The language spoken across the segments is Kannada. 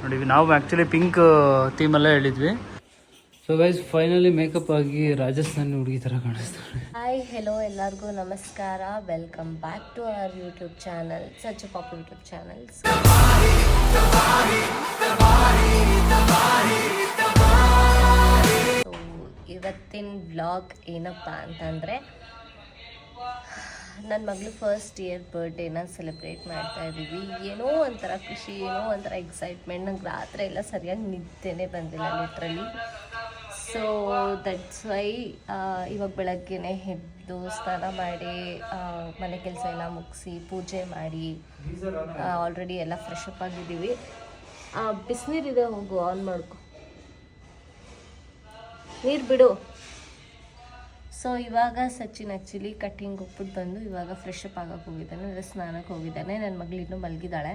ನೋಡಿ ನಾವು ಆ್ಯಕ್ಚುಲಿ ಪಿಂಕ್ ಥೀಮಲ್ಲೇ ಹೇಳಿದ್ವಿ. ಸೊ ಗೈಸ್ ಫೈನಲಿ ಮೇಕಪ್ ಆಗಿ ರಾಜಸ್ಥಾನಿ ಹುಡುಗಿ ಥರ ಕಾಣಿಸ್ತಾರೆ. ಹಾಯ್ ಹೆಲೋ ಎಲ್ಲರಿಗೂ ನಮಸ್ಕಾರ. Welcome back to our YouTube channel, ಸಚ್ ಪಾಪು ಯೂಟ್ಯೂಬ್ ಚಾನಲ್ಸ್. ಸೊ ಇವತ್ತಿನ ವ್ಲಾಗ್ ಏನಪ್ಪ ಅಂತಂದರೆ, ನನ್ನ ಮಗಳು ಫಸ್ಟ್ ಇಯರ್ ಬರ್ಡೇನ ಸೆಲೆಬ್ರೇಟ್ ಮಾಡ್ತಾ ಇದ್ದೀವಿ. ಏನೋ ಒಂಥರ ಖುಷಿ, ಏನೋ ಒಂಥರ ಎಕ್ಸೈಟ್ಮೆಂಟ್. ನಂಗೆ ರಾತ್ರಿ ಎಲ್ಲ ಸರಿಯಾಗಿ ನಿದ್ದೆನೇ ಬಂದಿಲ್ಲ ಲಿಟ್ರಲಿ. ಸೊ ದಟ್ಸ್ ವೈ ಇವಾಗ ಬೆಳಗ್ಗೆನೇ ಎದ್ದು ಸ್ನಾನ ಮಾಡಿ ಮನೆ ಕೆಲಸ ಎಲ್ಲ ಮುಗಿಸಿ ಪೂಜೆ ಮಾಡಿ ಆಲ್ರೆಡಿ ಎಲ್ಲ ಫ್ರೆಶ್ ಅಪ್ ಆಗಿದ್ದೀವಿ. ಬಿಸಿನೀರಿದೆ, ಹೋಗು ಆನ್ ಮಾಡ್ಕೊ, ನೀರು ಬಿಡು. ಸೊ ಇವಾಗ ಸಚಿನ್ ಆ್ಯಕ್ಚುಲಿ ಕಟ್ಟಿಂಗ್ ಹೋಗ್ಬಿಟ್ಟು ಬಂದು ಇವಾಗ ಫ್ರೆಶ್ ಅಪ್ ಆಗೋಕ್ಕೆ ಹೋಗಿದ್ದಾನೆ, ಅಂದರೆ ಸ್ನಾನಕ್ಕೆ ಹೋಗಿದ್ದಾನೆ. ನನ್ನ ಮಗಳು ಇನ್ನೂ ಮಲಗಿದ್ದಾಳೆ.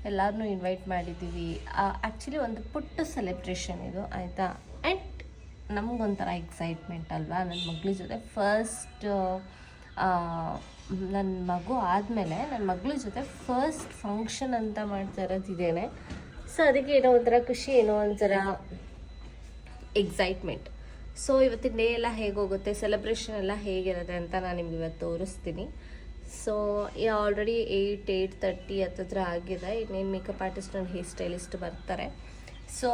ಎಲ್ಲರನ್ನೂ ಇನ್ವೈಟ್ ಮಾಡಿದ್ದೀವಿ. ಆ್ಯಕ್ಚುಲಿ ಒಂದು ಪುಟ್ಟ ಸೆಲೆಬ್ರೇಷನ್ ಇದು, ಆಯಿತಾ. ಆ್ಯಂಡ್ ನಮಗೊಂಥರ ಎಕ್ಸೈಟ್ಮೆಂಟ್ ಅಲ್ವಾ, ನನ್ನ ಮಗಳ ಜೊತೆ ಫಸ್ಟ್ ನನ್ನ ಮಗು ಆದಮೇಲೆ ನನ್ನ ಮಗಳ ಜೊತೆ ಫಸ್ಟ್ ಫಂಕ್ಷನ್ ಅಂತ ಮಾಡ್ತಾ ಇರೋದು ಇದೇನೆ. ಸೊ ಅದಕ್ಕೆ ಏನೋ ಒಂಥರ ಖುಷಿ, ಏನೋ ಒಂಥರ ಎಕ್ಸೈಟ್ಮೆಂಟ್. ಸೊ ಇವತ್ತಿನ ಡೇ ಎಲ್ಲ ಹೇಗೋಗುತ್ತೆ, ಸೆಲೆಬ್ರೇಷನ್ ಎಲ್ಲ ಹೇಗಿರುತ್ತೆ ಅಂತ ನಾನು ನಿಮ್ಗೆ ಇವತ್ತು ತೋರಿಸ್ತೀನಿ. ಸೊ ಆಲ್ರೆಡಿ 8:30 ಹತ್ತಿರ ಆಗಿದೆ. ಇನ್ನೇನು makeup artist and hair stylist ಬರ್ತಾರೆ. ಸೊ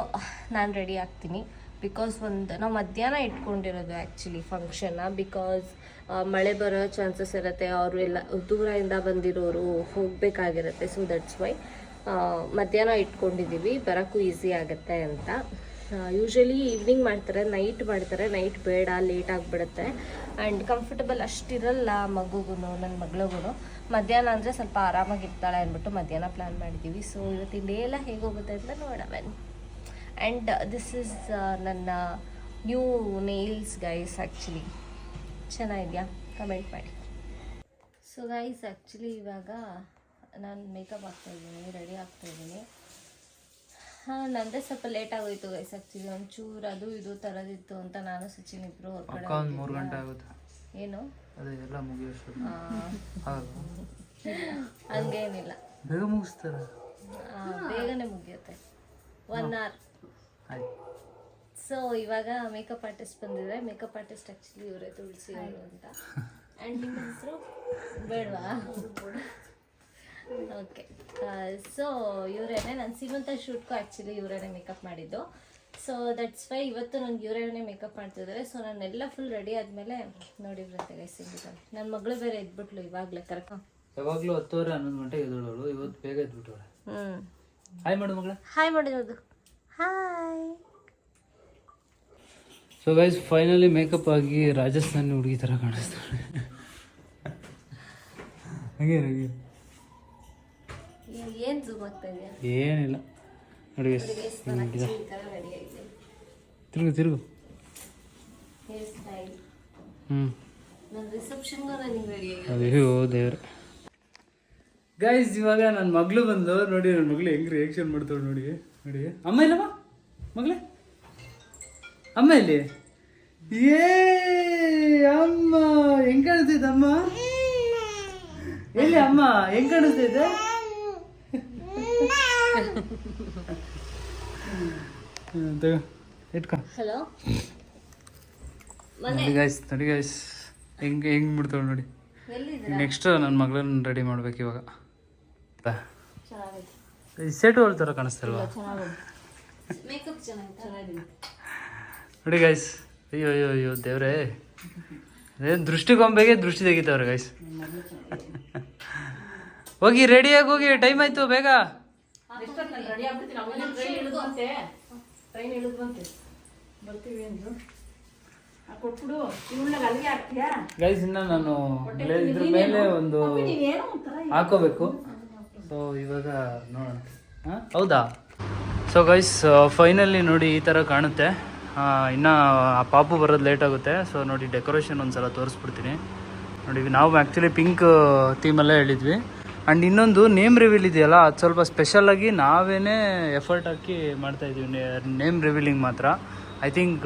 ನಾನು ರೆಡಿ ಆಗ್ತೀನಿ. ಬಿಕಾಸ್ ನಾವು ಮಧ್ಯಾಹ್ನ ಇಟ್ಕೊಂಡಿರೋದು ಆ್ಯಕ್ಚುಲಿ ಫಂಕ್ಷನ್ನ. ಬಿಕಾಸ್ ಮಳೆ ಬರೋ ಚಾನ್ಸಸ್ ಇರುತ್ತೆ, ಅವರು ಎಲ್ಲ ದೂರದಿಂದ ಬಂದಿರೋರು ಹೋಗಬೇಕಾಗಿರುತ್ತೆ. ಸೊ ದಟ್ಸ್ ವೈ ಮಧ್ಯಾಹ್ನ ಇಟ್ಕೊಂಡಿದ್ದೀವಿ, ಬರೋಕ್ಕೂ ಈಸಿ ಆಗುತ್ತೆ ಅಂತ. ಯೂಶ್ವಲಿ ಈವ್ನಿಂಗ್ ಮಾಡ್ತಾರೆ, ನೈಟ್ ಮಾಡ್ತಾರೆ. ನೈಟ್ ಬೇಡ, ಲೇಟ್ ಆಗಿಬಿಡುತ್ತೆ ಆ್ಯಂಡ್ ಕಂಫರ್ಟಬಲ್ ಅಷ್ಟಿರಲ್ಲ ಮಗುಗೂ, ನನ್ನ ಮಗಳಿಗೂ. ಮಧ್ಯಾಹ್ನ ಅಂದರೆ ಸ್ವಲ್ಪ ಆರಾಮಾಗಿರ್ತಾಳೆ ಅಂದ್ಬಿಟ್ಟು ಮಧ್ಯಾಹ್ನ ಪ್ಲ್ಯಾನ್ ಮಾಡಿದ್ದೀವಿ. ಸೊ ಇವತ್ತಿನ ಡೇ ಎಲ್ಲ ಹೇಗೋಗುತ್ತೆ ಅಂತ ನೋಡೋಣ. ಆ್ಯಂಡ್ ದಿಸ್ ಈಸ್ ನನ್ನ ನ್ಯೂ ನೇಲ್ಸ್ ಗೈಸ್. ಆ್ಯಕ್ಚುಲಿ ಚೆನ್ನಾಗಿದೆಯಾ, ಕಮೆಂಟ್ ಮಾಡಿ. ಸೊ ಗೈಸ್ ಆ್ಯಕ್ಚುಲಿ ಇವಾಗ ನಾನು ಮೇಕಪ್ ಆಗ್ತಾಯಿದ್ದೀನಿ, ರೆಡಿ ಆಗ್ತಾಯಿದ್ದೀನಿ. ನಂದೇ ಸ್ವಲ್ಪ ಲೇಟ್ ಆಗೋಯ್ತು ಗೈಸ್. ಆ್ಯಕ್ಚುಲಿ ಒಂಚೂರು ಅದು ಇದು ತರದಿತ್ತು ಅಂತ ನಾನು ಸಚಿನ್ ಇಬ್ಬರು ಹೊರಗಡೆ 3 ಗಂಟೆ ಆಗುತ್ತೆ. ಏನು ಅದೆಲ್ಲ ಮುಗಿಯೋಷ್ಟು ಹಂಗೇನಿಲ್ಲ, ಬೇಗ ಮುಗಿಸ್ತಾರೆ, ಬೇಗನೆ ಮುಗಿಯುತ್ತೆ, 1 hour. ಸೊ ಇವಾಗ ಮೇಕಪ್ ಆರ್ಟಿಸ್ಟ್ ಬಂದಿದ್ದಾರೆ. ಮೇಕಪ್ ಆರ್ಟಿಸ್ಟ್ ಆ್ಯಕ್ಚುಲಿ ಇವರೇ, ತುಳಸಿ ಅವರು ಅಂತ. ಆ್ಯಂಡ್ ನಿಮ್ಮ ಹೆಸರು ಬೇಡವಾ? ಓಕೆ. ಸೊ ಇವರೇನೆ ನನ್ನ ಸೀಮಂತ ಶೂಟ್ಗೂ ಆ್ಯಕ್ಚುಲಿ ಇವರೇನೆ ಮೇಕಪ್ ಮಾಡಿದ್ದು. ಸೊ ದಟ್ಸ್ ವೈ ಇವತ್ತು ನನಗೆ ಇವರೇನೆ ಮೇಕಪ್ ಮಾಡ್ತಿದ್ದಾರೆ. ಸೊ ನಾನೆಲ್ಲ ಫುಲ್ ರೆಡಿ ಆದಮೇಲೆ ನೋಡಿದ್ರಂತೆ ಗೈಸ್ ಸಿಗಿದ್ದಾರೆ. ನನ್ನ ಮಗಳು ಬೇರೆ ಎದ್ಬಿಟ್ಲು ಇವಾಗಲೇ ಕರೆಕ್ಟ್. ಯಾವಾಗಲೂ 10:30 11 ಗಂಟೆಗೆ ಎದ್ದೋಳು, ಇವತ್ತು ಬೇಗ ಎದ್ಬಿಟ್ಟವ್ರೆ. ಹಾಯ್ ಮಾಡು ಮಗಳ, ಹಾಯ್ ಮಾಡಿರೋದು. Hi. So guys finally makeup ಆಗಿ ರಾಜಸ್ಥಾನಿ ಹುಡುಗಿ ಥರ ಕಾಣಿಸ್ತಾರೆ. ಹಾಗೆ ಏನು ಜೂಮ್ ಆಗ್ತಾ ಇದೆಯಾ? ಏನಿಲ್ಲ ನೋಡಿ, ತಿರುಗು ತಿರುಗು. ಅಯ್ಯೋ ದೇವ್ರೆ. ಗೈಸ್ ಇವಾಗ ನನ್ನ ಮಗಳು ಬಂದು ನೋಡಿ, ನನ್ನ ಮಗಳು ಹೆಂಗೆ ರಿಯಾಕ್ಷನ್ ಮಾಡ್ತಾಳೆ ನೋಡಿ. ನೋಡಿ ಅಮ್ಮ ಇಲ್ಲಮ್ಮ, ಮಗಳೇ ಅಮ್ಮ ಇಲ್ಲಿ. ಏ ಅಮ್ಮ ಹೆಂಗ್ ಕಾಣಿಸ್ತೈತೆ ಅಮ್ಮ, ಎಲ್ಲಿ ಅಮ್ಮ ಹೆಂಗ್ ಕಾಣಿಸ್ತೈತೆ? ಇಟ್ಕೊ. ಹಲೋ ನೋಡಿ ಗೈಸ್ ಹೆಂಗೆ ಬಿಡ್ತಾಳೆ ನೋಡಿ. ನೆಕ್ಸ್ಟ್ ನನ್ನ ಮಗಳನ್ನ ರೆಡಿ ಮಾಡ್ಬೇಕು ಇವಾಗ. ಸೆಟ್ ಹೋಲ್ ಥರ ಕಾಣಿಸ್ತಲ್ವಾ ನೋಡಿ ಗೈಸ್. ಅಯ್ಯೋ ಅಯ್ಯೋ ಅಯ್ಯೋ ದೇವ್ರೇ, ಏನು ದೃಷ್ಟಿಗೊಂಬೆಗೆ ದೃಷ್ಟಿ ತೆಗಿತಾವ್ರೆ ಗೈಸ್. ಹೋಗಿ ರೆಡಿಯಾಗಿ ಹೋಗಿ, ಟೈಮ್ ಆಯ್ತು, ಬೇಗ. ಗೈಸ್ ಇನ್ನ ನಾನು ಇದ್ರ ಮೇಲೆ ಒಂದು ಹಾಕೋಬೇಕು. ಸೊ ಇವಾಗ ನೋಡೋಣ. ಹೌದಾ? ಸೊ ಗೈಸ್ ಫೈನಲಿ ನೋಡಿ ಈ ಥರ ಕಾಣುತ್ತೆ. ಇನ್ನು ಆ ಪಾಪು ಬರೋದು ಲೇಟ್ ಆಗುತ್ತೆ. ಸೊ ನೋಡಿ ಡೆಕೋರೇಷನ್ ಒಂದು ಸಲ ತೋರಿಸ್ಬಿಡ್ತೀನಿ ನೋಡಿ. ನಾವು ಆ್ಯಕ್ಚುಲಿ ಪಿಂಕ್ ಥೀಮಲ್ಲೇ ಹೇಳಿದ್ವಿ. ಆ್ಯಂಡ್ ಇನ್ನೊಂದು ನೇಮ್ ರಿವೀಲ್ ಇದೆಯಲ್ಲ, ಅದು ಸ್ವಲ್ಪ ಸ್ಪೆಷಲಾಗಿ ನಾವೇ ಎಫರ್ಟ್ ಹಾಕಿ ಮಾಡ್ತಾಯಿದ್ದೀವಿ ನೇಮ್ ರಿವೀಲಿಂಗ್ ಮಾತ್ರ. ಐ ಥಿಂಕ್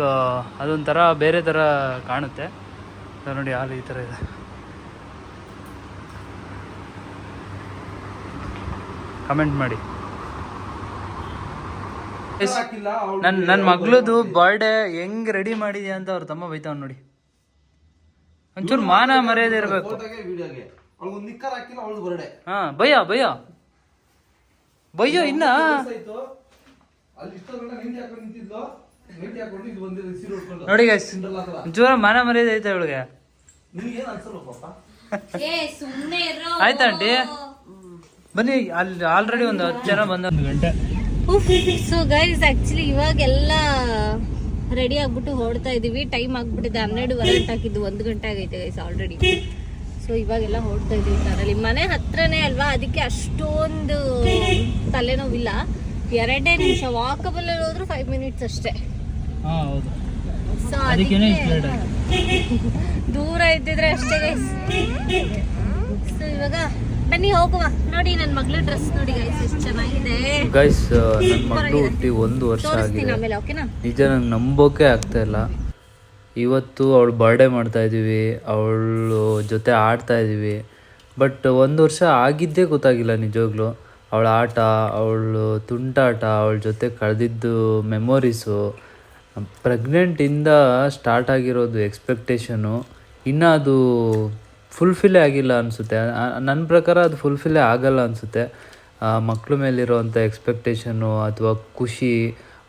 ಅದೊಂಥರ ಬೇರೆ ಥರ ಕಾಣುತ್ತೆ. ನೋಡಿ ಹಾಲು ಈ ಥರ ಇದೆ. ಕಮೆಂಟ್ ಮಾಡಿ. ನನ್ನ ಮಗಳದು ಬರ್ಡೇ ಹೆಂಗ್ ರೆಡಿ ಮಾಡಿದ್ಯಾ ಅಂತ ಅವ್ರ ತಮ್ಮ ಬೈತಾವ್ ನೋಡಿ. ಒಂಚೂರು ಮಾನ ಮರ್ಯಾದೆ ಇರ್ಬೇಕು. ಹಾ ಭಯ್ಯ ಭಯ್ಯ ಭಯ್ಯ ಇನ್ನ ನೋಡಿ ಗೈಸ್ ಒಂಚೂರ ಮಾನ ಮರ್ಯಾದೆ ಐತೆ ಇವಳಿಗೆ. ಆಯ್ತಾ ಆಂಟಿ ಬನ್ನಿ, ಅಲ್ಲಿ ಆಲ್ರೆಡಿ ಒಂದು 10 ಜನ ಬಂದ. 1 ಗಂಟೆ. ಸೊ ಗೈಸ್ ಆಕ್ಚುಲಿ ಇವಾಗೆಲ್ಲ ರೆಡಿ ಆಗ್ಬಿಟ್ಟು ಹೊರಡ್ತಾ ಇದೀವಿ. ಟೈಮ್ ಆಗ್ಬಿಟ್ಟಿದೆ 12:15 ಗಂಟೆ ಹಾಕಿದ್ದು, 1 ಗಂಟೆ ಆಗೈತೆ ಗೈಸ್ ಆಲ್ರೆಡಿ. ಸೊ ಇವಾಗೆಲ್ಲ ಹೊರಡ್ತಾ ಇದೀವಿ ಕಾರಲ್ಲಿ. ಮನೆ ಹತ್ರನೇ ಅಲ್ವಾ, ಅದಕ್ಕೆ ಅಷ್ಟೊಂದು ತಲೆನೋವಿಲ್ಲ. 2 ನಿಮಿಷ ವಾಕಬಲ್ ಅಲ್ಲಿ ಹೋದ್ರು 5 ಮಿನಿಟ್ಸ್ ಅಷ್ಟೇ. ಸೊ ದೂರ ಇದ್ದಿದ್ರೆ ಅಷ್ಟೇ ಗೈಸ್. ಸೊ ಇವಾಗ ಬನ್ನಿ ಹೋಗುವ. ನೋಡಿ ನನ್ನ ಮಗಳ ಡ್ರೆಸ್ ನೋಡಿ ಗೈಸ್ ಎಷ್ಟು ಚೆನ್ನಾಗಿದೆ. ಗೈಸ್ ನನ್ನ ಮಗಳು ಹುಟ್ಟಿ 1 ವರ್ಷ ಆಗಿದೆ. ನಿಜ ನಂಗೆ ನಂಬೋಕೆ ಆಗ್ತಾ ಇಲ್ಲ. ಇವತ್ತು ಅವಳು ಬರ್ಡೇ ಮಾಡ್ತಾ ಇದ್ದೀವಿ, ಅವಳು ಜೊತೆ ಆಡ್ತಾ ಇದ್ದೀವಿ. ಬಟ್ 1 ವರ್ಷ ಆಗಿದ್ದೇ ಗೊತ್ತಾಗಿಲ್ಲ ನಿಜವಾಗ್ಲೂ. ಅವಳ ಆಟ, ಅವಳು ತುಂಟಾಟ, ಅವಳ ಜೊತೆ ಕಳೆದಿದ್ದು ಮೆಮೊರೀಸು, ಪ್ರೆಗ್ನೆಂಟಿಂದ ಸ್ಟಾರ್ಟ್ ಆಗಿರೋದು ಎಕ್ಸ್ಪೆಕ್ಟೇಷನು ಇನ್ನೂ ಅದು ಫುಲ್ಫಿಲ್ಲೇ ಆಗಿಲ್ಲ ಅನಿಸುತ್ತೆ. ನನ್ನ ಪ್ರಕಾರ ಅದು ಫುಲ್ಫಿಲ್ಲೇ ಆಗಲ್ಲ ಅನಿಸುತ್ತೆ. ಮಕ್ಕಳ ಮೇಲಿರೋವಂಥ ಎಕ್ಸ್ಪೆಕ್ಟೇಷನ್ನು ಅಥವಾ ಖುಷಿ,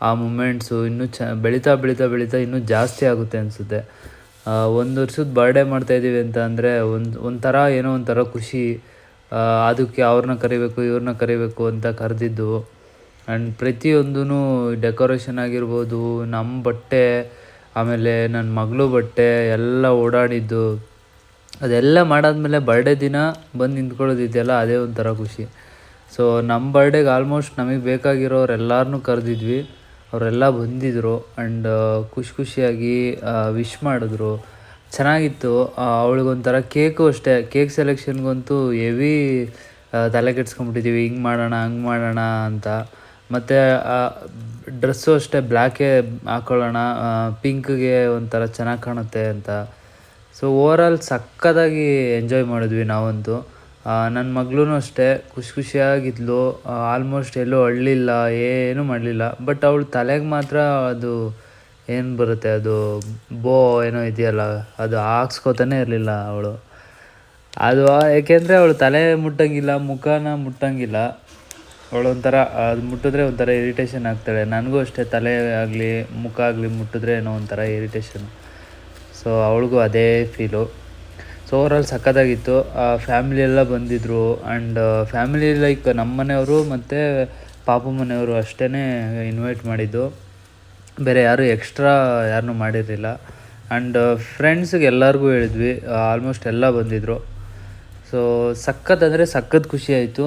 ಆ ಮೂಮೆಂಟ್ಸು ಇನ್ನೂ ಬೆಳೀತಾ ಬೆಳೀತಾ ಬೆಳೀತಾ ಇನ್ನೂ ಜಾಸ್ತಿ ಆಗುತ್ತೆ ಅನಿಸುತ್ತೆ. 1 ವರ್ಷದ ಬರ್ಡೇ ಮಾಡ್ತಾಯಿದ್ದೀವಿ ಅಂತ ಅಂದರೆ ಒಂಥರ ಏನೋ ಒಂಥರ ಖುಷಿ. ಅದಕ್ಕೆ ಅವ್ರನ್ನ ಕರಿಬೇಕು ಇವ್ರನ್ನ ಕರಿಬೇಕು ಅಂತ ಕರೆದಿದ್ದು. ಆ್ಯಂಡ್ ಪ್ರತಿಯೊಂದೂ ಡೆಕೋರೇಷನ್ ಆಗಿರ್ಬೋದು, ನಮ್ಮ ಬಟ್ಟೆ, ಆಮೇಲೆ ನನ್ನ ಮಗಳು ಬಟ್ಟೆ ಎಲ್ಲ ಓಡಾಡಿದ್ದು, ಅದೆಲ್ಲ ಮಾಡಾದ್ಮೇಲೆ ಬರ್ಡೇ ದಿನ ಬಂದು ನಿಂತ್ಕೊಳ್ಳೋದಿದೆಯಲ್ಲ, ಅದೇ ಒಂಥರ ಖುಷಿ. ಸೊ ನಮ್ಮ ಬರ್ಡೇಗೆ ಆಲ್ಮೋಸ್ಟ್ ನಮಗೆ ಬೇಕಾಗಿರೋರೆಲ್ಲರನ್ನೂ ಕರೆದಿದ್ವಿ. ಅವರೆಲ್ಲ ಬಂದಿದ್ದರು ಆ್ಯಂಡ್ ಖುಷಿಯಾಗಿ ವಿಶ್ ಮಾಡಿದ್ರು. ಚೆನ್ನಾಗಿತ್ತು. ಅವಳಿಗೊಂಥರ ಕೇಕು ಅಷ್ಟೇ, ಕೇಕ್ ಸೆಲೆಕ್ಷನ್ಗಂತೂ ಹೆವಿ ತಲೆ ಕೆಡ್ಸ್ಕೊಂಬಿಟ್ಟಿದ್ದೀವಿ, ಹಿಂಗೆ ಮಾಡೋಣ ಹಂಗೆ ಮಾಡೋಣ ಅಂತ. ಮತ್ತು ಡ್ರೆಸ್ಸು ಅಷ್ಟೇ ಬ್ಲ್ಯಾಕೇ ಹಾಕ್ಕೊಳ್ಳೋಣ, ಪಿಂಕ್ಗೆ ಒಂಥರ ಚೆನ್ನಾಗಿ ಕಾಣುತ್ತೆ ಅಂತ. ಸೊ ಓವರಾಲ್ ಸಕ್ಕತ್ತಾಗಿ ಎಂಜಾಯ್ ಮಾಡಿದ್ವಿ ನಾವಂತೂ. ನನ್ನ ಮಗಳೂ ಅಷ್ಟೇ ಖುಷಿಯಾಗಿದ್ಲು. ಆಲ್ಮೋಸ್ಟ್ ಎಲ್ಲೂ ಅಳ್ಳಿಲ್ಲ, ಏನೂ ಮಾಡಲಿಲ್ಲ. ಬಟ್ ಅವಳು ತಲೆಗೆ ಮಾತ್ರ ಅದು ಏನು ಬರುತ್ತೆ, ಅದು ಏನೋ ಇದೆಯಲ್ಲ, ಅದು ಹಾಕ್ಸ್ಕೊತಾನೆ ಇರಲಿಲ್ಲ ಅವಳು. ಅದು ಏಕೆಂದರೆ ಅವಳು ತಲೆ ಮುಟ್ಟಂಗಿಲ್ಲ, ಮುಖನ ಮುಟ್ಟಂಗಿಲ್ಲ. ಅವಳೊಂಥರ ಅದು ಮುಟ್ಟಿದ್ರೆ ಒಂಥರ ಇರಿಟೇಷನ್ ಆಗ್ತಾಳೆ. ನನಗೂ ಅಷ್ಟೇ ತಲೆ ಆಗಲಿ ಮುಖ ಆಗಲಿ ಮುಟ್ಟಿದ್ರೆ ಏನೋ ಒಂಥರ ಇರಿಟೇಷನು. ಸೊ ಅವಳಿಗೂ ಅದೇ ಫೀಲು. ಸೊ ಓವರಾಲ್ ಸಕ್ಕತ್ತಾಗಿತ್ತು. ಫ್ಯಾಮಿಲಿ ಎಲ್ಲ ಬಂದಿದ್ದರು. ಆ್ಯಂಡ್ ಫ್ಯಾಮಿಲಿ ಲೈಕ್ ನಮ್ಮ ಮನೆಯವರು ಮತ್ತು ಪಾಪು ಮನೆಯವರು ಅಷ್ಟೇ ಇನ್ವೈಟ್ ಮಾಡಿದ್ದು, ಬೇರೆ ಯಾರು ಎಕ್ಸ್ಟ್ರಾ ಯಾರನ್ನೂ ಮಾಡಿರಲಿಲ್ಲ. ಆ್ಯಂಡ್ ಫ್ರೆಂಡ್ಸಿಗೆ ಎಲ್ಲರಿಗೂ ಹೇಳಿದ್ವಿ, ಆಲ್ಮೋಸ್ಟ್ ಎಲ್ಲ ಬಂದಿದ್ದರು. ಸೊ ಸಖತ್ ಖುಷಿ ಆಯಿತು.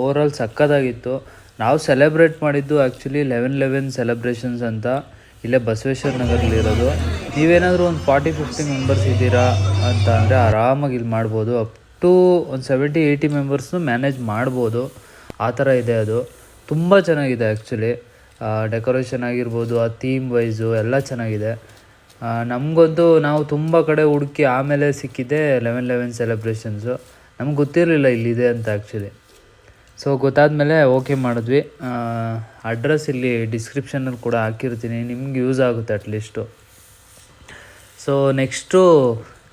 ಓವರಾಲ್ ಸಕ್ಕತ್ತಾಗಿತ್ತು. ನಾವು ಸೆಲೆಬ್ರೇಟ್ ಮಾಡಿದ್ದು ಆ್ಯಕ್ಚುಲಿ 11/11 ಸೆಲೆಬ್ರೇಷನ್ಸ್ ಅಂತ, ಇಲ್ಲೇ ಬಸವೇಶ್ವರ ನಗರಲ್ಲಿರೋದು. ನೀವೇನಾದರೂ ಒಂದು 40-50 ಮೆಂಬರ್ಸ್ ಇದ್ದೀರಾ ಅಂತ ಅಂದರೆ ಆರಾಮಾಗಿ ಇಲ್ಲಿ ಮಾಡ್ಬೋದು. ಅಪ್ ಟು ಒಂದು 70-80 ಮೆಂಬರ್ಸ್ನು ಮ್ಯಾನೇಜ್ ಮಾಡ್ಬೋದು. ಆ ಥರ ಇದೆ. ಅದು ತುಂಬ ಚೆನ್ನಾಗಿದೆ ಆ್ಯಕ್ಚುಲಿ. ಡೆಕೋರೇಷನ್ ಆಗಿರ್ಬೋದು, ಆ ಥೀಮ್ ವೈಸು ಎಲ್ಲ ಚೆನ್ನಾಗಿದೆ. ನಮಗಂತೂ ನಾವು ತುಂಬ ಕಡೆ ಹುಡುಕಿ ಆಮೇಲೆ ಸಿಕ್ಕಿದೆ 11/11 ಸೆಲೆಬ್ರೇಷನ್ಸು. ನಮ್ಗೆ ಗೊತ್ತಿರಲಿಲ್ಲ ಇಲ್ಲಿದೆ ಅಂತ ಆ್ಯಕ್ಚುಲಿ. ಸೊ ಗೊತ್ತಾದಮೇಲೆ ಓಕೆ ಮಾಡಿದ್ವಿ. ಅಡ್ರೆಸ್ ಇಲ್ಲಿ ಡಿಸ್ಕ್ರಿಪ್ಷನಲ್ಲಿ ಕೂಡ ಹಾಕಿರ್ತೀನಿ, ನಿಮ್ಗೆ ಯೂಸ್ ಆಗುತ್ತೆ ಅಟ್ಲೀಸ್ಟು. ಸೊ ನೆಕ್ಸ್ಟು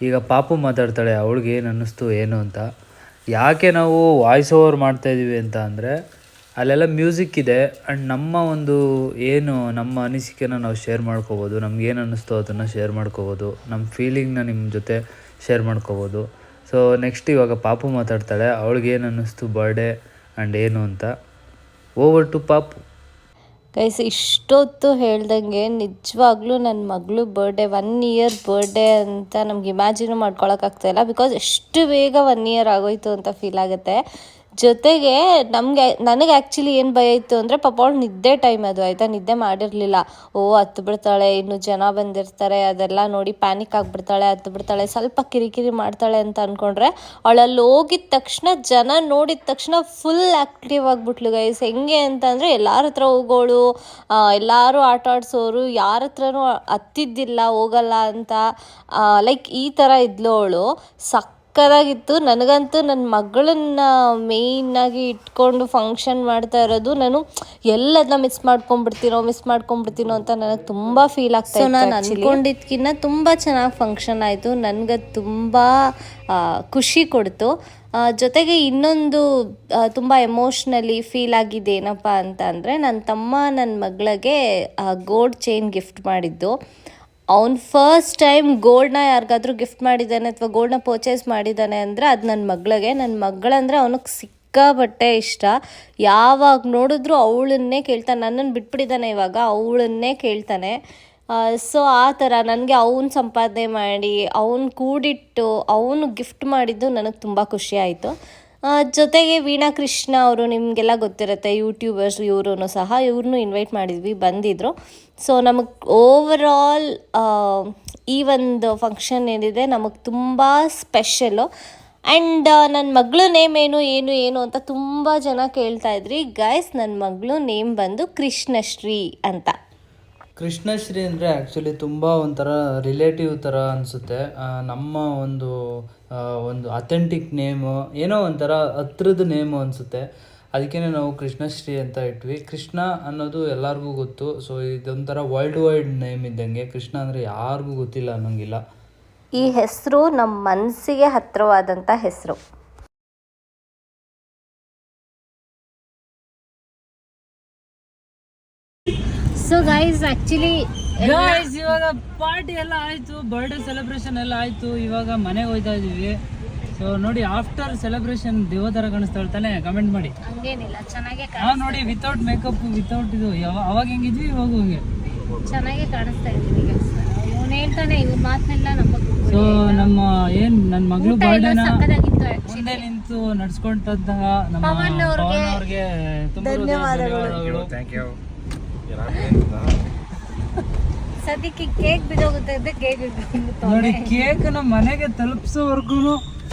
ಈಗ ಪಾಪು ಮಾತಾಡ್ತಾಳೆ, ಅವಳಿಗೆ ಏನು ಅನ್ನಿಸ್ತು ಏನು ಅಂತ. ಯಾಕೆ ನಾವು ವಾಯ್ಸ್ ಓವರ್ ಮಾಡ್ತಾಯಿದ್ದೀವಿ ಅಂತ ಅಂದರೆ, ಅಲ್ಲೆಲ್ಲ ಮ್ಯೂಸಿಕ್ ಇದೆ ಆ್ಯಂಡ್ ನಮ್ಮ ಒಂದು ಏನು ನಮ್ಮ ಅನಿಸಿಕೆನ ನಾವು ಶೇರ್ ಮಾಡ್ಕೋಬೋದು. ನಮ್ಗೇನು ಅನ್ನಿಸ್ತೋ ಅದನ್ನು ಶೇರ್ ಮಾಡ್ಕೋಬೋದು, ನಮ್ಮ ಫೀಲಿಂಗ್ನ ನಿಮ್ಮ ಜೊತೆ ಶೇರ್ ಮಾಡ್ಕೋಬೋದು. ಸೊ ನೆಕ್ಸ್ಟ್ ಇವಾಗ ಪಾಪು ಮಾತಾಡ್ತಾಳೆ, ಅವಳಿಗೇನು ಅನ್ನಿಸ್ತು ಬರ್ಡೇ ಆ್ಯಂಡ್ ಏನು ಅಂತ. ಓವರ್ ಟು ಪಾಪು. ಗೈಸ್ ಇಷ್ಟೊತ್ತು ಹೇಳ್ದಂಗೆ ನಿಜವಾಗ್ಲೂ ನನ್ನ ಮಗಳು ಬರ್ಡೇ 1 ಇಯರ್ ಬರ್ಡೇ ಅಂತ ನಮ್ಗೆ ಇಮ್ಯಾಜಿನ್ ಮಾಡ್ಕೊಳಕ್ಕಾಗ್ತಾಯಿಲ್ಲ. ಬಿಕಾಸ್ ಎಷ್ಟು ಬೇಗ 1 ಇಯರ್ ಆಗೋಯ್ತು ಅಂತ ಫೀಲ್ ಆಗುತ್ತೆ. ಜೊತೆಗೆ ನನಗೆ ಆ್ಯಕ್ಚುಲಿ ಏನು ಭಯ ಇತ್ತು ಅಂದರೆ, ಪಾಪ ಅವಳು ನಿದ್ದೆ ಟೈಮ್ ಅದು ಆಯಿತಾ, ನಿದ್ದೆ ಮಾಡಿರಲಿಲ್ಲ. ಹತ್ತು ಬಿಡ್ತಾಳೆ, ಇನ್ನು ಜನ ಬಂದಿರ್ತಾರೆ, ಅದೆಲ್ಲ ನೋಡಿ ಪ್ಯಾನಿಕ್ ಆಗಿಬಿಡ್ತಾಳೆ, ಹತ್ತು ಬಿಡ್ತಾಳೆ, ಸ್ವಲ್ಪ ಕಿರಿಕಿರಿ ಮಾಡ್ತಾಳೆ ಅಂತ ಅಂದ್ಕೊಂಡ್ರೆ, ಅವಳಲ್ಲಿ ಹೋಗಿದ ತಕ್ಷಣ ಜನ ನೋಡಿದ ತಕ್ಷಣ ಫುಲ್ ಆ್ಯಕ್ಟಿವ್ ಆಗಿಬಿಟ್ಲು ಗೈಸ್. ಹೆಂಗೆ ಅಂತಂದರೆ ಎಲ್ಲರ ಹತ್ರ ಹೋಗೋಳು, ಎಲ್ಲರೂ ಆಟ ಆಡಿಸೋರು, ಯಾರ ಹತ್ರನೂ ಹತ್ತಿದ್ದಿಲ್ಲ ಹೋಗಲ್ಲ ಅಂತ, ಲೈಕ್ ಈ ಥರ ಇದ್ಲು ಅವಳು. ಸಕ್ಕದಾಗಿತ್ತು. ನನಗಂತೂ ನನ್ನ ಮಗಳನ್ನ ಮೇಯ್ನಾಗಿ ಇಟ್ಕೊಂಡು ಫಂಕ್ಷನ್ ಮಾಡ್ತಾ ಇರೋದು, ನಾನು ಎಲ್ಲದನ್ನ ಮಿಸ್ ಮಾಡ್ಕೊಂಡ್ಬಿಡ್ತೀನೋ ಅಂತ ನನಗೆ ತುಂಬ ಫೀಲ್ ಆಗ್ತಾ ಇತ್ತು. ನಾನು ಅಂದ್ಕೊಂಡಿದ್ಕಿನ್ನ ತುಂಬ ಚೆನ್ನಾಗಿ ಫಂಕ್ಷನ್ ಆಯಿತು. ನನಗೆ ತುಂಬ ಖುಷಿ ಕೊಡ್ತು. ಜೊತೆಗೆ ಇನ್ನೊಂದು ತುಂಬ ಎಮೋಷ್ನಲಿ ಫೀಲ್ ಆಗಿದೆ ಏನಪ್ಪ ಅಂತ ಅಂದರೆ, ನನ್ನ ತಮ್ಮ ನನ್ನ ಮಗಳಿಗೆ ಗೋಲ್ಡ್ ಚೈನ್ ಗಿಫ್ಟ್ ಮಾಡಿದ್ದು. ಅವ್ನು ಫಸ್ಟ್ ಟೈಮ್ ಗೋಲ್ಡ್ನ ಯಾರಿಗಾದ್ರೂ ಗಿಫ್ಟ್ ಮಾಡಿದ್ದಾನೆ ಅಥವಾ ಗೋಲ್ಡ್ನ ಪರ್ಚೇಸ್ ಮಾಡಿದ್ದಾನೆ ಅಂದರೆ ಅದು ನನ್ನ ಮಗಳಿಗೆ. ನನ್ನ ಮಗಳಂದರೆ ಅವನಿಗೆ ಸಿಕ್ಕಾಪಟ್ಟೆ ಇಷ್ಟ. ಯಾವಾಗ ನೋಡಿದ್ರು ಅವಳನ್ನೇ ಕೇಳ್ತಾನೆ. ನನ್ನನ್ನು ಬಿಟ್ಬಿಟ್ಟಿದ್ದಾನೆ ಇವಾಗ, ಅವಳನ್ನೇ ಕೇಳ್ತಾನೆ. ಸೊ ಆ ಥರ ನನಗೆ ಅವ್ನು ಸಂಪಾದನೆ ಮಾಡಿ ಅವ್ನು ಕೂಡಿಟ್ಟು ಅವನು ಗಿಫ್ಟ್ ಮಾಡಿದ್ದು ನನಗೆ ತುಂಬ ಖುಷಿ ಆಯಿತು. ಜೊತೆಗೆ ವೀಣಾ ಕೃಷ್ಣ ಅವರು ನಿಮಗೆಲ್ಲ ಗೊತ್ತಿರುತ್ತೆ, ಯೂಟ್ಯೂಬರ್ಸ್, ಇವ್ರನ್ನೂ ಇನ್ವೈಟ್ ಮಾಡಿದ್ವಿ, ಬಂದಿದ್ದರು. ಸೊ ನಮಗೆ ಓವರಾಲ್ ಈ ಒಂದು ಫಂಕ್ಷನ್ ಏನಿದೆ ನಮಗೆ ತುಂಬ ಸ್ಪೆಷಲು. ಆ್ಯಂಡ್ ನನ್ನ ಮಗಳು ನೇಮ್ ಏನು ಅಂತ ತುಂಬ ಜನ ಕೇಳ್ತಾಯಿದ್ರಿ. ಗೈಸ್, ನನ್ನ ಮಗಳು ನೇಮ್ ಬಂದು ಕೃಷ್ಣಶ್ರೀ ಅಂತ. ಕೃಷ್ಣಶ್ರೀ ಅಂದರೆ ಆ್ಯಕ್ಚುಲಿ ತುಂಬ ಒಂಥರ ರಿಲೇಟಿವ್ ಥರ ಅನಿಸುತ್ತೆ. ನಮ್ಮ ಒಂದು ಅಥೆಂಟಿಕ್ ನೇಮು, ಏನೋ ಒಂಥರ ಹತ್ರದ ನೇಮು ಅನಿಸುತ್ತೆ. ಅದಕ್ಕೇ ನಾವು ಕೃಷ್ಣಶ್ರೀ ಅಂತ ಇಟ್ವಿ. ಕೃಷ್ಣ ಅನ್ನೋದು ಎಲ್ಲರಿಗೂ ಗೊತ್ತು. ಸೊ ಇದೊಂಥರ ವರ್ಲ್ಡ್ ವೈಡ್ ನೇಮ್ ಇದ್ದಂಗೆ. ಕೃಷ್ಣ ಅಂದರೆ ಯಾರಿಗೂ ಗೊತ್ತಿಲ್ಲ ಅನ್ನೋಂಗಿಲ್ಲ. ಈ ಹೆಸರು ನಮ್ಮ ಮನಸ್ಸಿಗೆ ಹತ್ತಿರವಾದಂಥ ಹೆಸರು. ಸೊ ಗೈಸ್, ಆ್ಯಕ್ಚುಲಿ ಇವಾಗ ಪಾರ್ಟಿ ಎಲ್ಲ ಆಯಿತು, ಬರ್ಡೇ ಸೆಲೆಬ್ರೇಷನ್ ಎಲ್ಲ ಆಯಿತು. ಇವಾಗ ಮನೆಗೆ ಹೋಗ್ತಾ ಇದ್ದೀವಿ. ಸೊ ನೋಡಿ, ಆಫ್ಟರ್ ಸೆಲೆಬ್ರೇಷನ್ ದೇವ ಥರ ಕಾಣಿಸ್ತಾಳೆ ತಾನೆ? ಕಮೆಂಟ್ ಮಾಡಿ. ಹಂಗೇನಿಲ್ಲ, ಚೆನ್ನಾಗೇ ನೋಡಿ, ವಿತೌಟ್ ಮೇಕಪ್, ವಿತೌಟ್ ಇದು ಅವಾಗ ಹೆಂಗಿದ್ವಿ ಇವಾಗ ಹಂಗೆ ಚೆನ್ನಾಗೇ ಕಾಣಿಸ್ತಾ ಇದ್ದೀವಿ. ಇವನು ಹೇಳ್ತಾನೆ, ಇವ್ರ ಮಾತನ್ನೆಲ್ಲ ನಂಬಕ್ಕೆ. ಸೊ ನನ್ನ ಮಗಳು ಬರ್ಡೇನ ಮುಂದೆ ನಿಂತು ನಡ್ಸ್ಕೊಂಡಂತಹ ನಮ್ಮ ಪವನ್ ಅವ್ರಿಗೆ ತುಂಬಾ ಧನ್ಯವಾದಗಳು. ಸದ್ಯಕ್ಕೆ ಕೇಕ್ ಬಿದ್ದೋಗುತ್ತೆ ಅಂತ ಕೇಕ್ ನೋಡಿ, ಕೇಕ್ ನಮ್ಮ ಮನೆಗೆ ತಲುಪಿಸೋವರೆಗೂ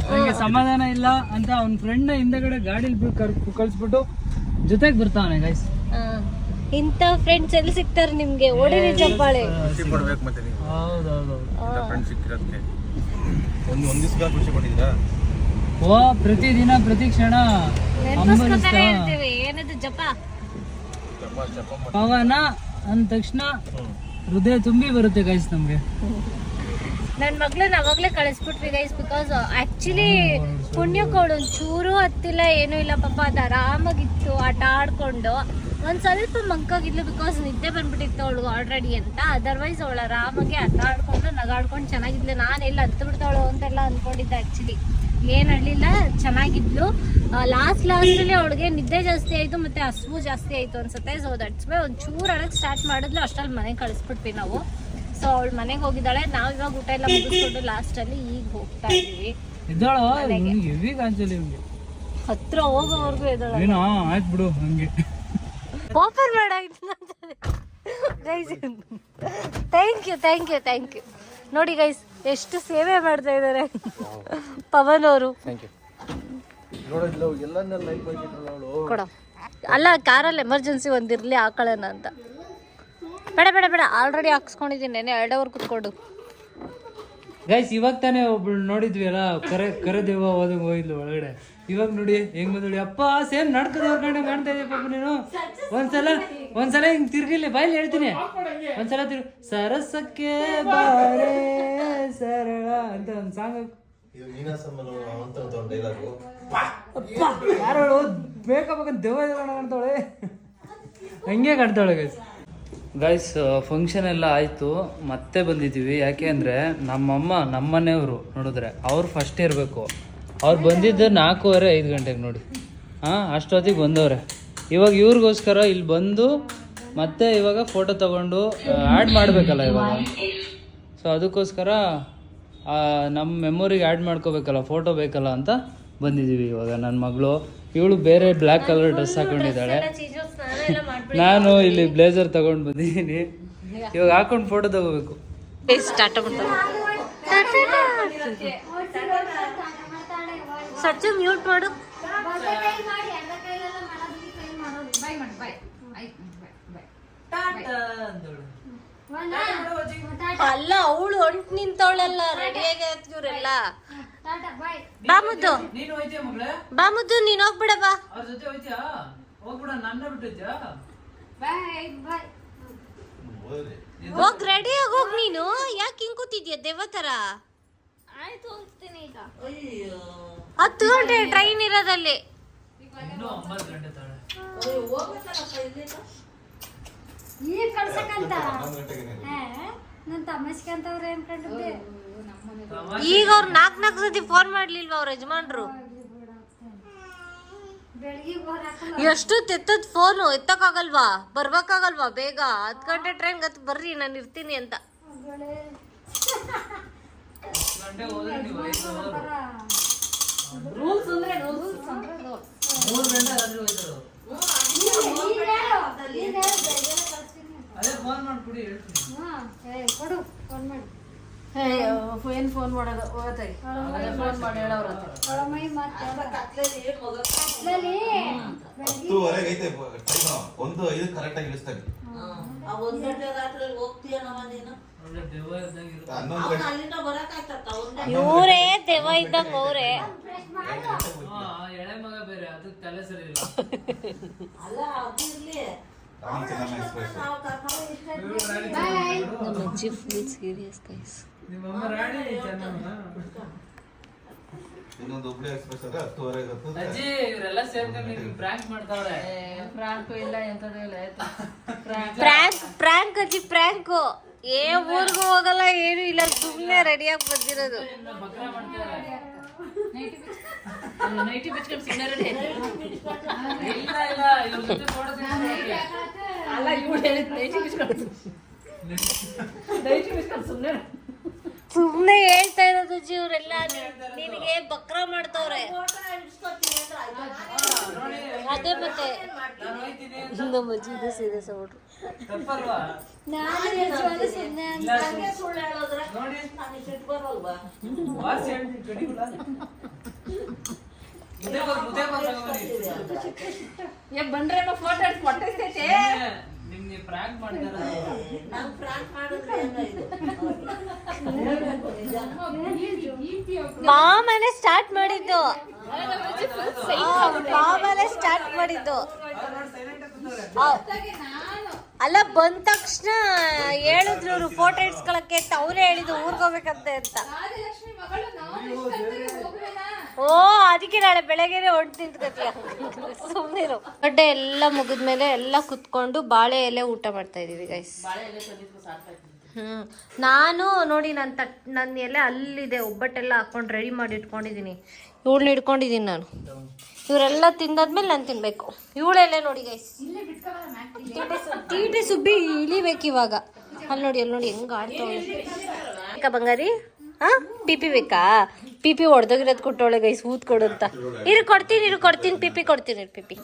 ನನಗೆ ಸಮಾಧಾನ ಇಲ್ಲ ಅಂತ ಅವ್ನ ಫ್ರೆಂಡ್ ಹಿಂದೆಗಡೆ ಗಾಡಿಲಿ ಕಳಿಸ್ಬಿಟ್ಟು ಜೊತೆಗೆ ಬರ್ತಾವನೆ. ಗೈಸ್, ಇಂಥ ಫ್ರೆಂಡ್ಸ್ ಎಲ್ಲಿ ಸಿಗ್ತಾರೆ ನಿಮ್ಗೆ? ಓಡಿರಿ ಚಪ್ಪಾಳೆ. ಹೌದೌದು. ಓ, ಪ್ರತಿದಿನ ಪ್ರತಿ ಕ್ಷಣ ಏನದು ಜಪ ಪವನ ಅಂದ ತಕ್ಷಣ ಹೃದಯ ತುಂಬಿ ಬರುತ್ತೆ ಗೈಸ್ ನಮ್ಗೆ. ನನ್ನ ಮಗಳನ್ನ ಅವಾಗಲೇ ಕಳಿಸ್ಬಿಟ್ವಿ ಗೈಸ್, ಬಿಕಾಸ್ ಆ್ಯಕ್ಚುಲಿ ಪುಣ್ಯಕ್ಕೆ ಒಂಚೂರು ಹತ್ತಿಲ್ಲ, ಏನೂ ಇಲ್ಲ ಪಾಪ. ಅದು ಆರಾಮಾಗಿತ್ತು, ಆಟ ಆಡ್ಕೊಂಡು ಒಂದು ಸ್ವಲ್ಪ ಮಂಕಾಗಿದ್ಲು, ಬಿಕಾಸ್ ನಿದ್ದೆ ಬಂದ್ಬಿಟ್ಟಿತ್ತು ಅವಳು ಆಲ್ರೆಡಿ ಅಂತ. ಅದರ್ವೈಸ್ ಅವಳು ಆರಾಮಾಗಿ ಆಟ ಆಡ್ಕೊಂಡು ನಗಾಡ್ಕೊಂಡು ಚೆನ್ನಾಗಿದ್ಲು. ನಾನೆಲ್ಲ ಹತ್ತು ಬಿಡ್ತಾವಳು ಅಂತೆಲ್ಲ ಅಂದ್ಕೊಂಡಿದ್ದೆ. ಆ್ಯಕ್ಚುಲಿ ಏನು ಅಳ್ಳಿಲ್ಲ, ಚೆನ್ನಾಗಿದ್ಲು. ಲಾಸ್ಟಲ್ಲಿ ಅವಳಿಗೆ ನಿದ್ದೆ ಜಾಸ್ತಿ ಆಯಿತು ಮತ್ತು ಹಸಿವು ಜಾಸ್ತಿ ಆಯಿತು ಅನ್ಸುತ್ತೆ. ಸೊ ದಟ್ಸ್ ವೈ ಒಂಚೂರು ಅಳಕ್ಕೆ ಸ್ಟಾರ್ಟ್ ಮಾಡಿದ್ಲು. ಅಷ್ಟರಲ್ಲಿ ಮನೆಗೆ ಕಳಿಸ್ಬಿಟ್ವಿ ನಾವು. ಸೊ ಅವಳು ಮನೆಗೆ ಹೋಗಿದ್ದಾಳೆ. ನಾವು ಇವಾಗ ಊಟ ಎಲ್ಲ ಮುಗಿಸ್ಕೊಂಡು ಲಾಸ್ಟಲ್ಲಿ ಈಗ ಹೋಗ್ತಾ ಇದ್ದೀವಿ. ಹತ್ರ ಹೋಗೋವರೆಗೂ ಇದ್ದಾಳೆ. ಆಯ್ತು ಬಿಡು, ಹಂಗೆ ಓಪನ್ ಮಾಡಾಯ್ತು. Thank you. ನೋಡಿ ಗೈಸ್, ಎಷ್ಟು ಸೇವೆ ಮಾಡ್ತಾ ಇದ್ದಾರೆ ಪವನ್ ಅವರು. ಕೊಡ ಅಲ್ಲ, ಕಾರಲ್ಲಿ ಎಮರ್ಜೆನ್ಸಿ ಒಂದಿರಲಿ ಹಾಕೊಳ್ಳೋಣ ಅಂತ. ಬೇಡ, ಆಲ್ರೆಡಿ ಹಾಕ್ಸ್ಕೊಂಡಿದ್ದೀನಿ. ನೆನೆ 2 ಅವರ್ ಕುತ್ಕೊಂಡು. ಗೈಸ್, ಇವಾಗ ತಾನೇ ಒಬ್ಳು ನೋಡಿದ್ವಿ ಅಲ್ಲ, ಕರೆದೇವ ಹೋಗಿದ್ಲು ಒಳಗಡೆ. ಇವಾಗ ನೋಡಿ ಹೆಂಗ್ ಬಂದೋಡಿ. ಅಪ್ಪ, ಸೇಮ್ ನಡ್ಕದವ್ರ ಕಡೆ ಕಾಣ್ತಾ ಇದೆಯಾ ಪಾಪ ನೀನು. ಒಂದ್ಸಲ ಹಿಂಗ್ ತಿರ್ಗಿಲ್ಲ, ಬಾಯಲ್ಲಿ ಹೇಳ್ತೀನಿ. ಒಂದ್ಸಲ ಸರಸಕ್ಕೆ ಬಾರೆ ಸರಳ ಅಂತ ಒಂದ್ ಸಾಂಗ್. ಯಾರು ಬೇಕಬೇಕಂತ ದೇವ ಕಾಣ್ತಾವಳೆ, ಹಂಗೆ ಕಾಣ್ತಾವಳೆ ಗೈಸ್. ಗೈಸ್, ಫಂಕ್ಷನ್ ಎಲ್ಲ ಆಯಿತು, ಮತ್ತೆ ಬಂದಿದ್ದೀವಿ. ಯಾಕೆ ಅಂದರೆ ನಮ್ಮನೆಯವರು ನೋಡಿದ್ರೆ ಅವ್ರು ಫಸ್ಟ್ ಇರಬೇಕು. ಅವ್ರು ಬಂದಿದ್ದು 4:30-5 ಗಂಟೆಗೆ ನೋಡಿ. ಅಷ್ಟೊತ್ತಿಗೆ ಬಂದವ್ರೆ. ಇವಾಗ ಇವ್ರಿಗೋಸ್ಕರ ಇಲ್ಲಿ ಬಂದು ಮತ್ತೆ ಇವಾಗ ಫೋಟೋ ತಗೊಂಡು ಆ್ಯಡ್ ಮಾಡಬೇಕಲ್ಲ ಇವಾಗ. ಸೊ ಅದಕ್ಕೋಸ್ಕರ ನಮ್ಮ ಮೆಮೊರಿಗೆ ಆ್ಯಡ್ ಮಾಡ್ಕೋಬೇಕಲ್ಲ, ಫೋಟೋ ಬೇಕಲ್ಲ ಅಂತ ಬಂದಿದ್ದೀವಿ. ಇವಾಗ ನನ್ನ ಮಗಳು, ಇವಳು ಬೇರೆ ಬ್ಲ್ಯಾಕ್ ಕಲರ್ ಡ್ರೆಸ್ ಹಾಕೊಂಡಿದ್ದಾಳೆ. ನಾನು ಇಲ್ಲಿ ಬ್ಲೇಸರ್ ತಗೊಂಡು ಬಂದಿದ್ದೀನಿ. ಇವಾಗ ಹಾಕೊಂಡು ಫೋಟೋ ತಗೋಬೇಕು. ಸಚ್ಚು ಮ್ಯೂಟ್ ಮಾಡು. ಅಲ್ಲ ಅವಳು ಹೊಂಟ್ ನಿಂತವಳಲ್ಲ ರೆಡಿಯಾಗಿ ಇವ್ರೆಲ್ಲ ಬಾ ಮುದ್ದು ನೀನು ಹೋಯ್ತೀಯ ಮಗಳೇ? ಬಾ ಮುದ್ದು ನೀನ್ ಹೋಗ್ಬಿಡ ಬಾ ಅವ್ರ ಜೊತೆ ಹೋಯ್ತೀಯಾ? ಹೋಗ್ಬಿಡ, ನನ್ನ ಬಿಟ್ಟಿದ್ಯಾ? ಹೋಗ್ ರೆಡಿಯಾಗಿ ಹೋಗ್ ನೀನು. ಯಾಕೆ ಹಿಂಗ್ ಕೂತಿದ್ಯಾ ದೇವತರ? 10 ಗಂಟೆ ಟ್ರೈನ್ ಇರೋದಲ್ಲಿ. ಇನ್ನೂ 9 ಗಂಟೆ ತಾಳೆ. ಈಗ ಕಳ್ಸಕಂತ ನನ್ ತಮ್ಮಸ್ಕಂತವ್ರೆ ಅನ್ಕೊಂಡಿದ್ದೆ. ಈಗ ಅವ್ರು 4 ಸತಿ ಫೋನ್ ಮಾಡ್ಲಿಲ್ವಾ ಅವ್ರ ಯಜಮಾನ್ರು? ಬೆಳಗ್ಗೆ ಎಷ್ಟು ತೆತ್ತದ್ ಫೋನು ಎತ್ತಕ್ಕಾಗಲ್ವಾ? ಬರ್ಬೇಕಾಗಲ್ವಾ ಬೇಗ? 10 ಗಂಟೆ ಟ್ರೈನ್ ಗತ್ ಬರ್ರಿ ನಾನು ಇರ್ತೀನಿ ಅಂತ. 10 ಗಂಟೆ ಹೋದ್ರೆ ನೀವು 5 ಅವರ್. ರೂಲ್ಸ್ ಅಂದ್ರೆ 3 ಗಂಟೆ ಆದ್ರೂ ಹೋಯ್ತು. ಅದೇ ಫೋನ್ ಮಾಡ್ಬಿಡಿ ಹೇಳ್ತೀನಿ. ಕೊಡು ಫೋನ್ ಮಾಡಿ. ಏನ್ ಫೋನ್ ಮಾಡೋದು ಹೋಗತ್ತಾಗಿ ಫೋನ್ ಮಾಡಿ ಹೇಳವ್ರತ್ತೆ. ಒಳಮೈ ಮತ್ತೆ ಹತ್ತುವರೆಗೆ ಐತೆ ಟೈಮ್. 1:05 ಕರೆಕ್ಟ್ ಆಗಿ ಇಳಿಸ್ತಾರೆ. ಒಳ್ಳೆ ದೆವ್ವ ಇದ್ದಂಗೆ ಇರುತ್ತೆ. 11 ಗಂಟೆ ಇವರೇ ದೆವ್ವ ಇದ್ದಂಗ ಅವ್ರೆ. ಎಳೆ ಮಗ ಬೇರೆ, ಅದಕ್ಕೆ ತಲೆ ಸರಿ ಇಲ್ಲ. ರಾಣಿ ಚೆನ್ನಮ್ಮ ಎಕ್ಸ್ಪ್ರೆಸ್. ನಮ್ಮ ಅಜ್ಜಿ ಫುಲ್ ಸೀರಿಯಸ್ ಗೈಸ್. ನಿಮ್ಮಮ್ಮ ರಾಣಿ ಚೆನ್ನಮ್ಮ. ಇನ್ನೊಂದು ಹುಬ್ಳಿ ಎಕ್ಸ್ಪ್ರೆಸ್ ಅದ 10:05 ಹತ್ತುತ್ತೆ. ಅಜ್ಜಿ ಇವರೆಲ್ಲ ಸೇರ್ಕೊಂಡು ನಿಮ್ಗೆ ಪ್ರ್ಯಾಂಕ್ ಮಾಡ್ತಾವ್ರೆ. ಫ್ರಾಂಕು ಇಲ್ಲ ಎಂತದೂ ಇಲ್ಲ ಆಯ್ತು. ಪ್ರಾಂಕ್ ಅಜ್ಜಿ ಪ್ರಾಂಕು. ಊರ್ಗೂ ಹೋಗಲ್ಲ ಏನು ಇಲ್ಲ, ಸುಮ್ನೆ ರೆಡಿಯಾಗಿ ಬಂದಿರೋದು. ನಿಮ್ನ ಬಕ್ರ ಮಾಡ್ತಾರೆ. ನೈಟಿ ಬಿಚ್ಕೊಂಡು ಸುಮ್ಮನೆ ರೆಡಿ ಇಲ್ಲ ಇಲ್ಲ, ಇವ್ರ ಜೊತೆ ಫೋಟೋ ತೆಗಿಸ್ಕೊಳ್ಳೋಕೆ. ಅಲ್ಲ ಇವ್ರು ಹೇಳಿದ್ ನೈಟಿ ಬಿಚ್ಕೊಂಡು ಸುಮ್ಮನೆ ಸುಮ್ನೆ ಹೇಳ್ತಾ ಇರೋದು ಅಜ್ಜಿ ಇವರೆಲ್ಲ. ನಿನಗೆ ಬಕ್ರ ಮಾಡ್ತವ್ರೆ. ಅದೇ ಮತ್ತೆ ನಾನು ಹೋಯ್ತೀನಿ ಅಂತ ನಮ್ಮ ಅಜ್ಜಿ ಇದು ಸೀರಿಯಸ್ ಆಗ್ಬಿಟ್ರು. ತಪ್ಪಲ್ವಾ? ನಾನು ನಿಜವಾಗ್ಲೂ ಸುಮ್ನೆ ಇಲ್ಲ ನೋಡಿ ವಾಸ್ ಹೇಳ್ತೀನಿ ಕಡಿಗುಳ. ಮುದ್ದೆ ಬಂದ್ರೆ ಫೋಟೋ ಹಿಡ್ದು ಕೊಟ್ಟೈತೈತೆ. ನಿಮ್ಗೆ ಪ್ರ್ಯಾಂಕ್ ಮಾಡ್ತಾರ. ಮಾಮನೆ ಸ್ಟಾರ್ಟ್ ಮಾಡಿದ್ದು. ಮಾಮನೆ ಸ್ಟಾರ್ಟ್ ಮಾಡಿದ್ದು. ಅಲ್ಲ ಬಂದ ತಕ್ಷಣ ಹೇಳಿದ್ರು ಇವ್ರು ಫೋಟೋ ಇಡ್ಸ್ಕೊಳಕ್ಕೆ ಅಂತ. ಅವರೇ ಹೇಳಿದ್ದು ಊರ್ಗ್ ಹೋಗ್ಬೇಕಂತೆ ಅಂತ. ಓ ಅದಕ್ಕೆ ನಾಳೆ ಬೆಳಗ್ಗೆನೆ ಹೊಂಟು ನಿಂತ್ಕತಿಯ. ಸುಮ್ಮನಿರು. ಬಡ್ಡೆ ಎಲ್ಲ ಮುಗಿದ್ಮೇಲೆ ಎಲ್ಲ ಕುತ್ಕೊಂಡು ಬಾಳೆ ಎಲೆ ಊಟ ಮಾಡ್ತಾ ಇದೀವಿ ಗೈಸ್. ನಾನು ನೋಡಿ ನನ್ನ ಎಲೆ ಅಲ್ಲಿದೆ, ಒಬ್ಬಟ್ಟೆಲ್ಲ ಹಾಕೊಂಡು ರೆಡಿ ಮಾಡಿ ಇಟ್ಕೊಂಡಿದ್ದೀನಿ. ಇವಳನ್ನ ಇಟ್ಕೊಂಡಿದ್ದೀನಿ ನಾನು. ಇವರೆಲ್ಲ ತಿಂದಾದ್ಮೇಲೆ ನಾನು ತಿನ್ಬೇಕು. ಇವಳೆಲೆ ನೋಡಿ ಗೈಸ್, ತೀಟೆ ಸುಬ್ಬಿ ಇಳಿಬೇಕು ಇವಾಗ. ಅಲ್ಲಿ ನೋಡಿ ಹೆಂಗ ಆಡ್ತಾವಳೆ. ಬೇಕಾ ಬಂಗಾರಿ? ಹಾ ಪಿಪಿ ಬೇಕಾ? ಪಿಪಿ ಹೊಡೆದೋಗಿರೋದು ಕೊಟ್ಟವಳೆ ಗೈಸ್, ಊದ್ ಕೊಡು ಅಂತ. ಕೊಡ್ತೀನಿ ಪಿಪಿ ಕೊಡ್ತೀನಿ ಪಿಪಿ.